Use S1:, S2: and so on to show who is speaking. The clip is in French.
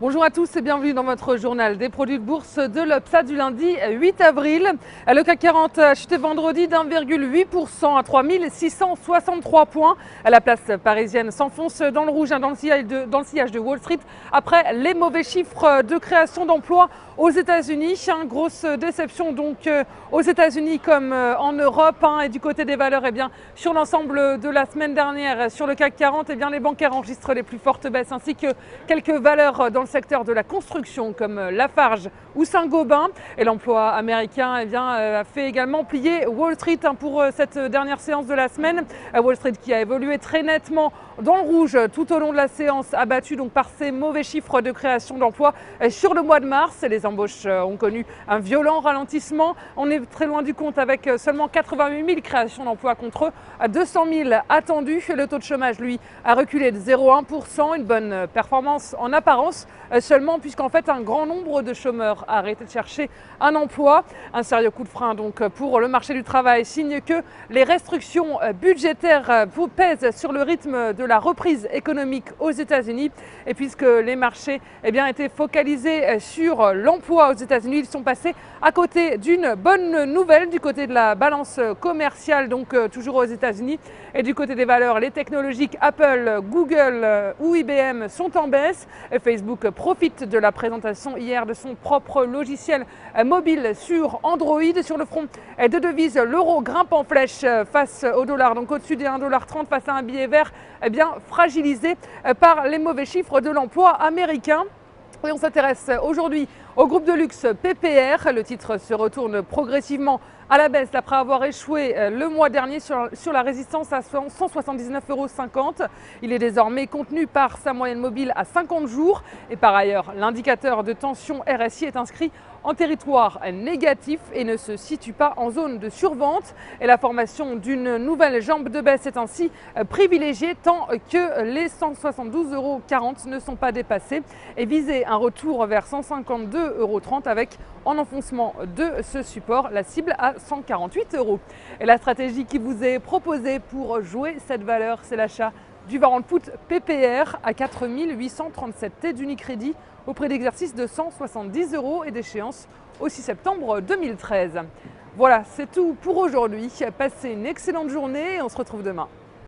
S1: Bonjour à tous et bienvenue dans votre journal des produits de bourse de l'Obsa du lundi 8 avril. Le CAC 40 a chuté vendredi d'1,8% à 3663 points. La place parisienne s'enfonce dans le rouge, dans le sillage de Wall Street après les mauvais chiffres de création d'emplois aux États-Unis. Grosse déception donc aux États-Unis comme en Europe. Et du côté des valeurs, sur l'ensemble de la semaine dernière, sur le CAC 40, les bancaires enregistrent les plus fortes baisses ainsi que quelques valeurs dans le secteur de la construction comme Lafarge ou Saint-Gobain. Et l'emploi américain a fait également plier Wall Street pour cette dernière séance de la semaine. Wall Street qui a évolué très nettement dans le rouge tout au long de la séance, abattu donc par ces mauvais chiffres de création d'emplois sur le mois de mars. Les embauches ont connu un violent ralentissement. On est très loin du compte avec seulement 88 000 créations d'emplois contre 200 000 attendus. Le taux de chômage, lui, a reculé de 0,1%. Une bonne performance en apparence seulement, puisqu'en fait un grand nombre de chômeurs a arrêté de chercher un emploi. Un sérieux coup de frein donc pour le marché du travail, signe que les restrictions budgétaires pèsent sur le rythme de la reprise économique aux États-Unis. Et puisque les marchés étaient focalisés sur l'emploi aux États-Unis, ils sont passés à côté d'une bonne nouvelle du côté de la balance commerciale, donc toujours aux États-Unis. Et du côté des valeurs, les technologiques Apple, Google ou IBM sont en baisse. Facebook profite de la présentation hier de son propre logiciel mobile sur Android. Sur le front de devises, l'euro grimpe en flèche face au dollar, donc au-dessus des 1,30 $ face à un billet vert fragilisé par les mauvais chiffres de l'emploi américain. Et on s'intéresse aujourd'hui au groupe de luxe PPR. Le titre se retourne progressivement à la baisse après avoir échoué le mois dernier sur la résistance à 179,50 €. Il est désormais contenu par sa moyenne mobile à 50 jours. Et par ailleurs, l'indicateur de tension RSI est inscrit en territoire négatif et ne se situe pas en zone de survente. Et la formation d'une nouvelle jambe de baisse est ainsi privilégiée tant que les 172,40 € ne sont pas dépassés. Et viser un retour vers 152,30 € avec en enfoncement de ce support la cible à 148 €. Et la stratégie qui vous est proposée pour jouer cette valeur, c'est l'achat du warrant put PPR à 4 837 T d'Unicredit au prix d'exercice de 170 € et d'échéance au 6 septembre 2013. Voilà, c'est tout pour aujourd'hui. Passez une excellente journée et on se retrouve demain.